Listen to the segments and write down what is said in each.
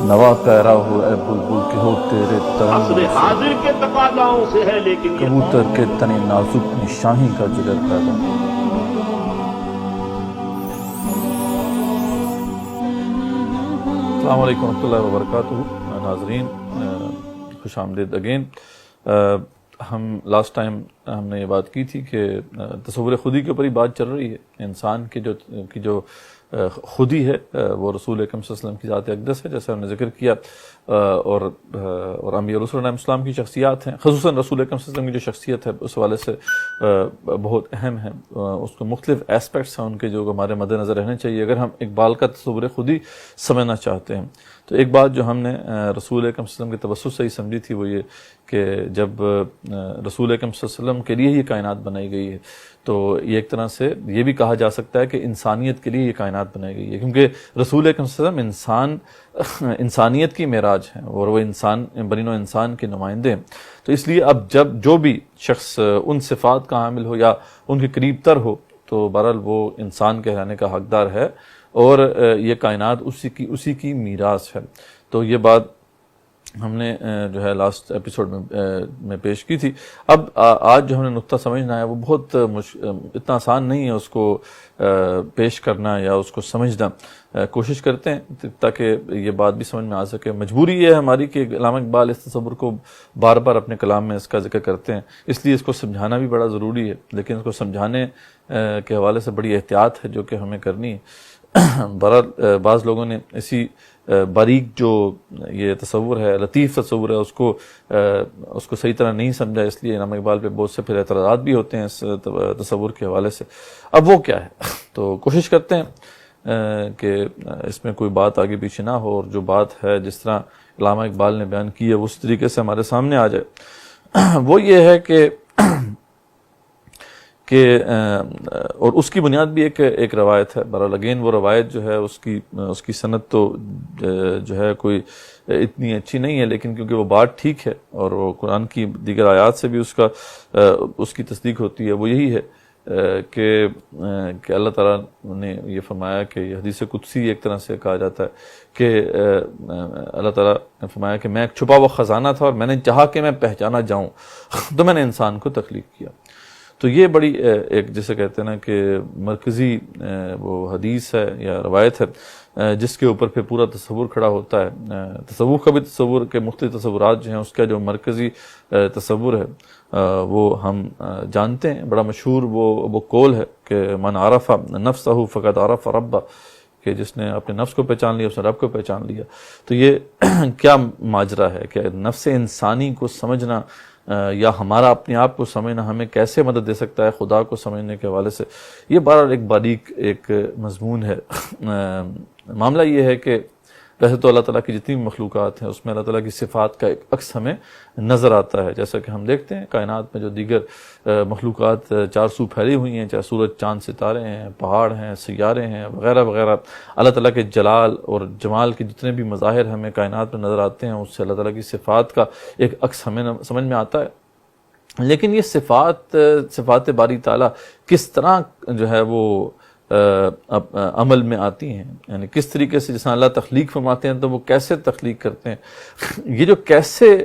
نوا کہرا ہو اے بلبل کے ہو تیرے عصر ترنم حاضر کے تقاضاؤں سے ہے لیکن یہ کبوتر کے تنے نازک نشانی کا جگر پیدا. السلام علیکم ورحمۃ اللہ وبرکاتہ. ناظرین خوش آمدید اگین. ہم لاسٹ ٹائم ہم نے یہ بات کی تھی کہ تصور خودی کے اوپر ہی بات چل رہی ہے. انسان کی جو خودی ہے وہ رسول اکرم صلی اللہ علیہ وسلم کی ذات اقدس ہے، جیسے ہم نے ذکر کیا، اور انبیاء رسول علیہ السلام کی شخصیات ہیں، خصوصاً رسول اکرم صلی اللہ علیہ وسلم کی جو شخصیت ہے اس حوالے سے بہت اہم ہے. اس کو مختلف ایسپیکٹس ہیں ان کے جو ہمارے مد نظر رہنے چاہیے اگر ہم اقبال کا تصور خودی سمجھنا چاہتے ہیں. تو ایک بات جو ہم نے رسول اکرم صلی اللہ علیہ وسلم کے توسط سے ہی سمجھی تھی وہ یہ کہ جب رسول اکرم صلی اللہ علیہ وسلم کے لیے یہ کائنات بنائی گئی ہے تو یہ ایک طرح سے یہ بھی کہا جا سکتا ہے کہ انسانیت کے لیے یہ کائنات بنائی گئی ہے، کیونکہ رسول اکرم صلی اللہ علیہ وسلم انسانیت کی معراج ہیں اور وہ بنی نوع انسان کے نمائندے ہیں. تو اس لیے اب جب جو بھی شخص ان صفات کا حامل ہو یا ان کے قریب تر ہو تو بہرحال وہ انسان کہلانے کا حقدار ہے اور یہ کائنات اسی کی میراث ہے. تو یہ بات ہم نے جو ہے لاسٹ ایپیسوڈ میں پیش کی تھی. اب آج جو ہم نے نقطہ سمجھنا ہے وہ بہت اتنا آسان نہیں ہے اس کو پیش کرنا یا اس کو سمجھنا. کوشش کرتے ہیں تاکہ یہ بات بھی سمجھ میں آ سکے. مجبوری یہ ہے ہماری کہ علامہ اقبال اس تصور کو بار بار اپنے کلام میں اس کا ذکر کرتے ہیں، اس لیے اس کو سمجھانا بھی بڑا ضروری ہے، لیکن اس کو سمجھانے کے حوالے سے بڑی احتیاط ہے جو کہ ہمیں کرنی ہے. بہرحال بعض لوگوں نے اسی باریک جو یہ تصور ہے، لطیف تصور ہے، اس کو صحیح طرح نہیں سمجھا، اس لیے علامہ اقبال پہ بہت سے پھر اعتراضات بھی ہوتے ہیں اس تصور کے حوالے سے. اب وہ کیا ہے؟ تو کوشش کرتے ہیں کہ اس میں کوئی بات آگے پیچھے نہ ہو اور جو بات ہے جس طرح علامہ اقبال نے بیان کی ہے وہ اس طریقے سے ہمارے سامنے آ جائے. وہ یہ ہے کہ اور اس کی بنیاد بھی ایک روایت ہے. بہرحال اگین وہ روایت جو ہے اس کی سند تو جو ہے کوئی اتنی اچھی نہیں ہے، لیکن کیونکہ وہ بات ٹھیک ہے اور وہ قرآن کی دیگر آیات سے بھی اس کی تصدیق ہوتی ہے. وہ یہی ہے کہ اللہ تعالیٰ نے یہ فرمایا کہ یہ حدیث قدسی ایک طرح سے کہا جاتا ہے کہ اللہ تعالیٰ نے فرمایا کہ میں ایک چھپا ہوا خزانہ تھا اور میں نے چاہا کہ میں پہچانا جاؤں تو میں نے انسان کو تخلیق کیا. تو یہ بڑی ایک جسے کہتے ہیں نا کہ مرکزی وہ حدیث ہے یا روایت ہے جس کے اوپر پھر پورا تصور کھڑا ہوتا ہے. تصور کا بھی تصور کے مختلف تصورات جو ہیں اس کا جو مرکزی تصور ہے وہ ہم جانتے ہیں. بڑا مشہور وہ قول ہے کہ من عرف نفسہ فقد عرف ربہ، کہ جس نے اپنے نفس کو پہچان لیا اس نے رب کو پہچان لیا. تو یہ کیا ماجرا ہے کہ نفس انسانی کو سمجھنا یا ہمارا اپنے آپ کو سمجھنا ہمیں کیسے مدد دے سکتا ہے خدا کو سمجھنے کے حوالے سے؟ یہ بہرحال ایک باریک ایک مضمون ہے. معاملہ یہ ہے کہ ویسے تو اللہ تعالیٰ کی جتنی بھی مخلوقات ہیں اس میں اللہ تعالیٰ کی صفات کا ایک عکس ہمیں نظر آتا ہے، جیسا کہ ہم دیکھتے ہیں کائنات میں جو دیگر مخلوقات چار سو پھیلی ہوئی ہیں، چاہے سورج چاند ستارے ہیں، پہاڑ ہیں، سیارے ہیں وغیرہ وغیرہ. اللہ تعالیٰ کے جلال اور جمال کے جتنے بھی مظاہر ہمیں کائنات میں نظر آتے ہیں اس سے اللہ تعالیٰ کی صفات کا ایک عکس ہمیں سمجھ میں آتا ہے. لیکن یہ صفات باری تعالیٰ کس طرح جو ہے وہ عمل میں آتی ہیں، یعنی کس طریقے سے جیسا اللہ تخلیق فرماتے ہیں تو وہ کیسے تخلیق کرتے ہیں؟ یہ جو کیسے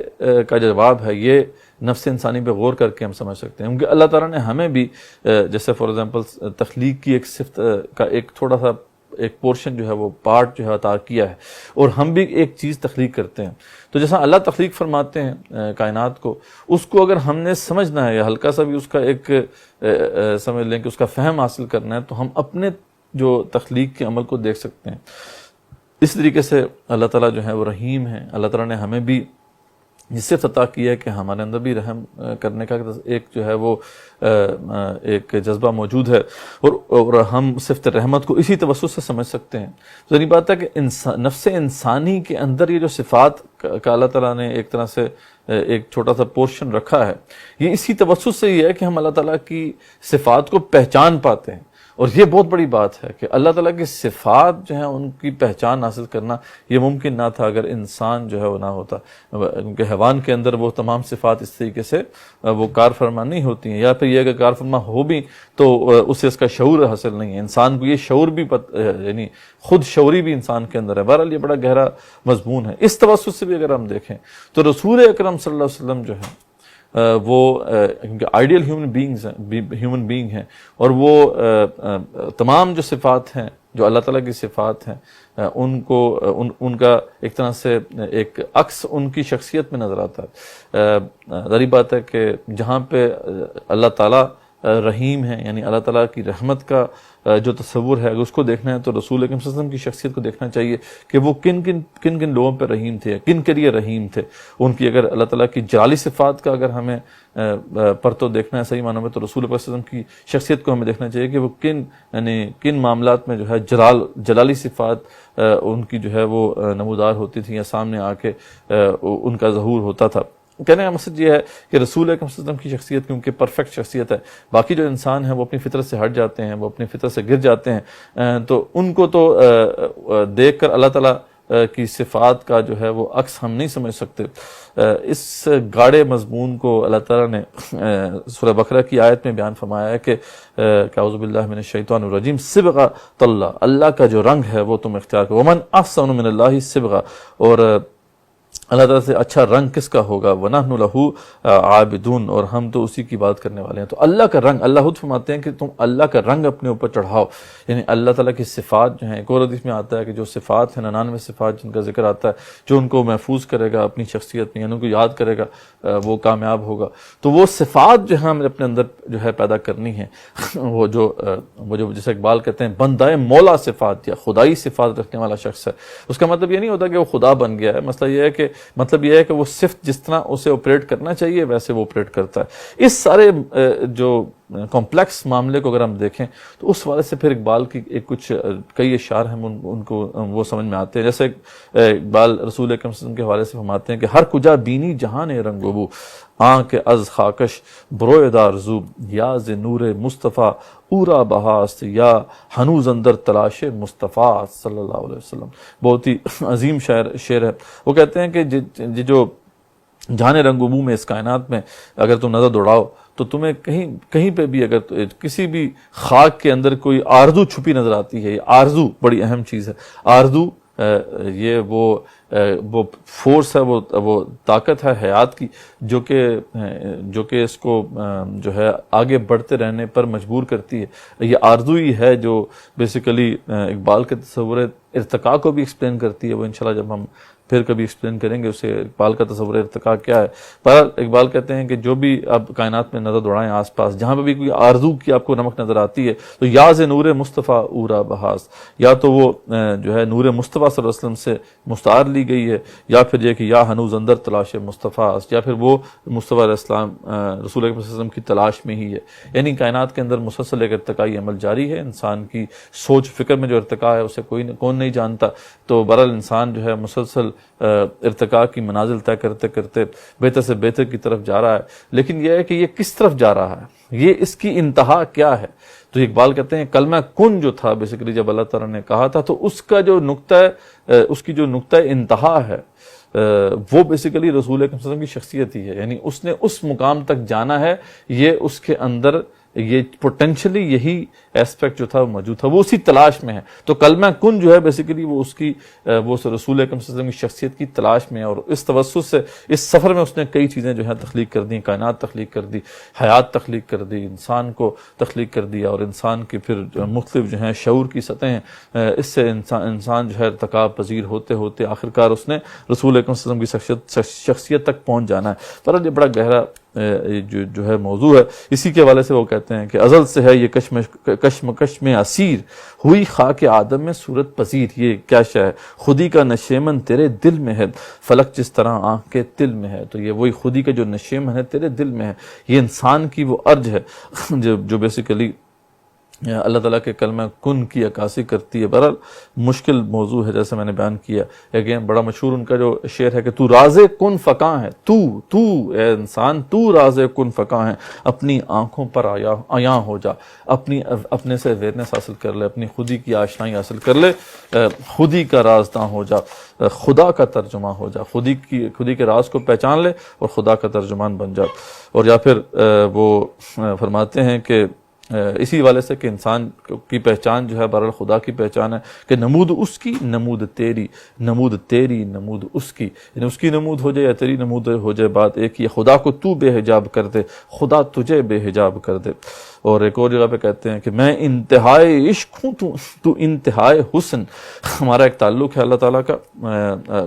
کا جواب ہے یہ نفس انسانی پہ غور کر کے ہم سمجھ سکتے ہیں، کیونکہ اللہ تعالیٰ نے ہمیں بھی جیسے فار ایگزامپل تخلیق کی ایک صفت کا ایک تھوڑا سا ایک پورشن جو ہے وہ پارٹ جو ہے عطا کیا ہے اور ہم بھی ایک چیز تخلیق کرتے ہیں. تو جیسا اللہ تخلیق فرماتے ہیں کائنات کو، اس کو اگر ہم نے سمجھنا ہے یا ہلکا سا بھی اس کا ایک سمجھ لیں کہ اس کا فہم حاصل کرنا ہے تو ہم اپنے جو تخلیق کے عمل کو دیکھ سکتے ہیں. اس طریقے سے اللہ تعالیٰ جو ہے وہ رحیم ہے. اللہ تعالیٰ نے ہمیں بھی یہ صرف عطا کیا ہے کہ ہمارے اندر بھی رحم کرنے کا ایک جو ہے وہ ایک جذبہ موجود ہے اور ہم صفت رحمت کو اسی توسط سے سمجھ سکتے ہیں. تو یہ بات ہے کہ نفس انسانی کے اندر یہ جو صفات کا اللہ تعالیٰ نے ایک طرح سے ایک چھوٹا سا پورشن رکھا ہے، یہ اسی توسط سے ہی ہے کہ ہم اللہ تعالیٰ کی صفات کو پہچان پاتے ہیں اور یہ بہت بڑی بات ہے کہ اللہ تعالیٰ کی صفات جو ہیں ان کی پہچان حاصل کرنا یہ ممکن نہ تھا اگر انسان جو ہے وہ نہ ہوتا، کیونکہ حیوان کے اندر وہ تمام صفات اس طریقے سے وہ کار فرما نہیں ہوتی ہیں، یا پھر یہ اگر کار فرما ہو بھی تو اسے اس کا شعور حاصل نہیں ہے۔ انسان کو یہ شعور بھی یعنی خود شعوری بھی انسان کے اندر ہے۔ بہرحال یہ بڑا گہرا مضمون ہے۔ اس توسط سے بھی اگر ہم دیکھیں تو رسول اکرم صلی اللہ علیہ وسلم جو ہے وہ آئیڈیل ہیومن بینگ ہیں، اور وہ تمام جو صفات ہیں جو اللہ تعالیٰ کی صفات ہیں ان کا ایک طرح سے ایک عکس ان کی شخصیت میں نظر آتا ہے۔ ظاہر بات ہے کہ جہاں پہ اللہ تعالیٰ رحیم ہے، یعنی اللہ تعالیٰ کی رحمت کا جو تصور ہے اگر اس کو دیکھنا ہے تو رسول اکرم صلی اللہ علیہ وسلم کی شخصیت کو دیکھنا چاہیے کہ وہ کن لوگوں پہ رحیم تھے، کن کے لیے رحیم تھے۔ ان کی اگر اللہ تعالیٰ کی جلالی صفات کا اگر ہمیں پرتو دیکھنا ہے صحیح معنوں میں، تو رسول اکرم صلی اللہ علیہ وسلم کی شخصیت کو ہمیں دیکھنا چاہیے کہ وہ کن معاملات میں جو ہے جلالی صفات ان کی جو ہے وہ نمودار ہوتی تھی یا سامنے آ کے ان کا ظہور ہوتا تھا۔ کہنے کا مقصد یہ ہے کہ رسول اکرم صلی اللہ علیہ وسلم کی شخصیت کیونکہ پرفیکٹ شخصیت ہے، باقی جو انسان ہیں وہ اپنی فطرت سے ہٹ جاتے ہیں، وہ اپنی فطرت سے گر جاتے ہیں، تو ان کو تو دیکھ کر اللہ تعالیٰ کی صفات کا جو ہے وہ عکس ہم نہیں سمجھ سکتے۔ اس گاڑے مضمون کو اللہ تعالیٰ نے سورہ بقرہ کی آیت میں بیان فرمایا ہے کہ اعوذ باللہ من الشیطان الرجیم، صبغۃ اللہ، اللہ کا جو رنگ ہے وہ تم اختیار کرو، ومن احسن من اللہ صبغہ، اور اللہ تعالیٰ سے اچھا رنگ کس کا ہوگا، وَنَحْنُ لَهُ عَابِدُونَ، اور ہم تو اسی کی بات کرنے والے ہیں۔ تو اللہ کا رنگ، اللہ خود فرماتے ہیں کہ تم اللہ کا رنگ اپنے اوپر چڑھاؤ، یعنی اللہ تعالیٰ کی صفات جو ہیں، ایک اور حدیث میں آتا ہے کہ جو صفات ہیں 99 صفات جن کا ذکر آتا ہے، جو ان کو محفوظ کرے گا اپنی شخصیت میں، یعنی ان کو یاد کرے گا وہ کامیاب ہوگا۔ تو وہ صفات جو ہیں ہمیں اپنے اندر جو ہے پیدا کرنی ہے، وہ جو جیسے اقبال کہتے ہیں بندہ مولا صفات یا خدائی صفات رکھنے والا شخص ہے۔ اس کا مطلب یہ نہیں ہوتا کہ وہ خدا بن گیا ہے، مسئلہ یہ ہے کہ وہ صرف جس طرح اسے آپریٹ کرنا چاہیے ویسے وہ آپریٹ کرتا ہے۔ اس سارے جو کمپلیکس معاملے کو اگر ہم دیکھیں تو اس والے سے پھر اقبال کی کئی اشعار ہیں ان کو وہ سمجھ میں آتے ہیں، جیسے اقبال رسول اکرم صلی اللہ علیہ وسلم کے حوالے سے فرماتے ہیں کہ ہر کجا بینی جہان رنگ و بو، آنکھ از خاکش بروئے دار زو، یا ز نور مصطفیٰ اورا بہاست، یا ہنوز اندر تلاش مصطفیٰ صلی اللہ علیہ وسلم۔ بہت ہی عظیم شعر ہے۔ وہ کہتے ہیں کہ جو جہان رنگ و بو میں، اس کائنات میں اگر تم نظر دوڑاؤ تو تمہیں کہیں پہ بھی اگر کسی بھی خاک کے اندر کوئی آرزو چھپی نظر آتی ہے، یہ آرزو بڑی اہم چیز ہے۔ آرزو یہ وہ فورس ہے، وہ طاقت ہے حیات کی جو کہ اس کو جو ہے آگے بڑھتے رہنے پر مجبور کرتی ہے۔ یہ آرزو ہی ہے جو بیسیکلی اقبال کے تصور ارتقاء کو بھی ایکسپلین کرتی ہے۔ وہ انشاءاللہ جب ہم پھر کبھی ایکسپلین کریں گے اسے، اقبال کا تصور ارتقاء کیا ہے۔ پر اقبال کہتے ہیں کہ جو بھی آپ کائنات میں نظر دوڑائیں آس پاس، جہاں پہ بھی کوئی آرزو کی آپ کو نمک نظر آتی ہے تو یا ز نور مصطفیٰ اورا بہاس، یا تو وہ جو ہے نور مصطفیٰ صلی اللہ علیہ وسلم سے مستعار لی گئی ہے، یا پھر یہ کہ یا ہنوز اندر تلاش مصطفیٰ، یا پھر وہ مصطفیٰ علیہ السلام رسول اکرم صلی اللہ علیہ وسلم کی تلاش میں ہی ہے۔ یعنی کائنات کے اندر مسلسل ایک ارتقائی عمل جاری ہے۔ انسان کی سوچ فکر میں جو ارتقاء ہے اسے کون نہیں جانتا۔ تو بہرحال انسان جو ہے مسلسل ارتقاء کی منازل طے کرتے کرتے بہتر سے بہتر کی طرف جا رہا ہے، لیکن یہ ہے کہ یہ کس طرف جا رہا ہے، یہ اس کی انتہا کیا ہے۔ تو اقبال کہتے ہیں کلمہ کن جو تھا بیسیکلی جب اللہ تعالیٰ نے کہا تھا تو اس کا جو اس کی جو نقطہ انتہا ہے وہ بیسیکلی رسول اکرم صلی اللہ علیہ وسلم کی شخصیت ہی ہے، یعنی اس نے اس مقام تک جانا ہے، یہ اس کے اندر یہ پوٹینشلی یہی ایسپیکٹ جو تھا وہ موجود تھا، وہ اسی تلاش میں ہے۔ تو کلمہ کن جو ہے بیسیکلی وہ اس کی وہ رسول اکرم صلی اللہ علیہ وسلم کی شخصیت کی تلاش میں ہے، اور اس توسط سے اس سفر میں اس نے کئی چیزیں جو ہیں تخلیق کر دی، کائنات تخلیق کر دی، حیات تخلیق کر دی، انسان کو تخلیق کر دیا، اور انسان کی پھر مختلف جو ہیں شعور کی سطحیں، اس سے انسان جو ہے ارتقاء پذیر ہوتے ہوتے آخرکار اس نے رسول اکرم صلی اللہ علیہ وسلم کی شخصیت تک پہنچ جانا ہے۔ پر یہ بڑا گہرا جو ہے موضوع ہے۔ اسی کے حوالے سے وہ کہتے ہیں کہ ازل سے ہے یہ کشمکش میں اسیر، ہوئی خاک آدم میں صورت پذیر۔ یہ کیا شے ہے؟ خودی کا نشیمن تیرے دل میں ہے، فلک جس طرح آنکھ کے دل میں ہے۔ تو یہ وہی خودی کا جو نشیمن ہے تیرے دل میں ہے، یہ انسان کی وہ ارج ہے جو بیسیکلی اللہ تعالیٰ کے کلمہ کن کی عکاسی کرتی ہے. بہرحال مشکل موضوع ہے جیسے میں نے بیان کیا. اگین بڑا مشہور ان کا جو شعر ہے کہ تو راز کن فقاں ہے، تو اے انسان تو راز کن فقاں ہے، اپنی آنکھوں پر عیاں ہو جا، اپنے سے اویئرنیس حاصل کر لے، اپنی خودی کی آشنائی حاصل کر لے، خودی کا رازداں ہو جا، خدا کا ترجمہ ہو جا، خودی کے راز کو پہچان لے اور خدا کا ترجمان بن جا. اور یا پھر وہ فرماتے ہیں کہ اسی والے سے کہ انسان کی پہچان جو ہے بہرحال خدا کی پہچان ہے کہ نمود اس کی، نمود تیری، نمود تیری، نمود اس کی، یعنی اس کی نمود ہو جائے یا تیری نمود ہو جائے، بات ایک ہی ہے. خدا کو تو بے حجاب کر دے، خدا تجھے بے حجاب کر دے. اور ایک اور جگہ پہ کہتے ہیں کہ میں انتہائی عشق ہوں، تو انتہائی حسن. ہمارا ایک تعلق ہے اللہ تعالیٰ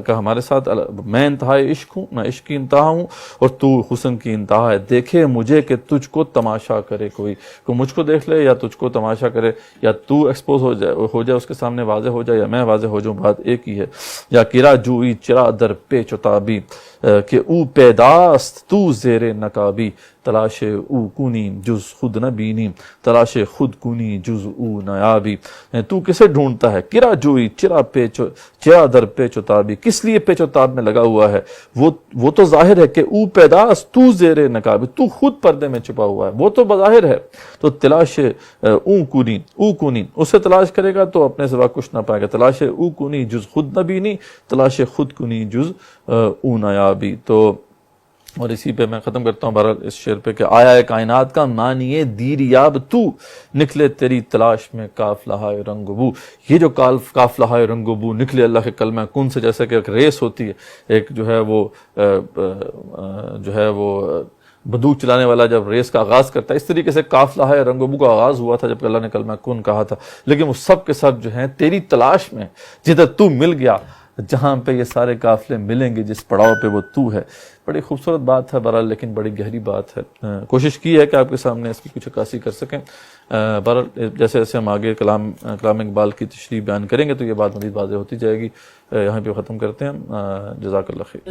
کا ہمارے ساتھ. میں انتہائی عشق ہوں، میں عشق کی انتہا ہوں اور تو حسن کی انتہا ہے. دیکھے مجھے کہ تجھ کو تماشا کرے کوئی مجھ کو دیکھ لے یا تجھ کو تماشا کرے، یا تو ایکسپوز ہو جائے اس کے سامنے واضح ہو جائے یا میں واضح ہو جاؤں، بات ایک ہی ہے. یا کرا جوئی چرا در پیچ و تابی کہ او پیداست تو زیر نقابی، تلاش او کنی جز خود نہ بینی، تلاش خود کنی جز او نیابی. تو کسے ڈھونڈتا ہے؟ کرا جوئی چرا در پیچ و تابی، کس لیے پیچ و تاب میں لگا ہوا ہے؟ وہ تو ظاہر ہے کہ او پیداست تو زیر نقابی، تو خود پردے میں چھپا ہوا ہے، وہ تو بظاہر ہے. تو تلاش او کنی اسے تلاش کرے گا تو اپنے سوا کچھ نہ پائے گا. تلاش او کنی جز خود نہ بینی، تلاش خود کنی جز او نیابی. تو اور اسی پہ میں ختم کرتا ہوں بہرحال اس شعر پہ کہ آیا ہے کائنات کا معنی دیریاب تو، نکلے تیری تلاش میں کاف لہائے رنگ و بو. یہ جو کاف لہائے رنگ و بو نکلے اللہ کے کلمہ کن سے، جیسے کہ ایک ریس ہوتی ہے، ایک جو ہے وہ بندوق چلانے والا جب ریس کا آغاز کرتا ہے، اس طریقے سے کاف لہائے رنگ و بو کا آغاز ہوا تھا جب اللہ نے کلمہ کن کہا تھا. لیکن وہ سب کے سب جو ہیں تیری تلاش میں، جدھر تو مل گیا، جہاں پہ یہ سارے قافلے ملیں گے، جس پڑاؤ پہ وہ تو ہے. بڑی خوبصورت بات ہے بہرحال، لیکن بڑی گہری بات ہے. کوشش کی ہے کہ آپ کے سامنے اس کی کچھ عکاسی کر سکیں. بہرحال جیسے جیسے ہم آگے کلام اقبال کی تشریح بیان کریں گے تو یہ بات مزید واضح ہوتی جائے گی. یہاں پہ ختم کرتے ہیں. جزاک اللہ خیر.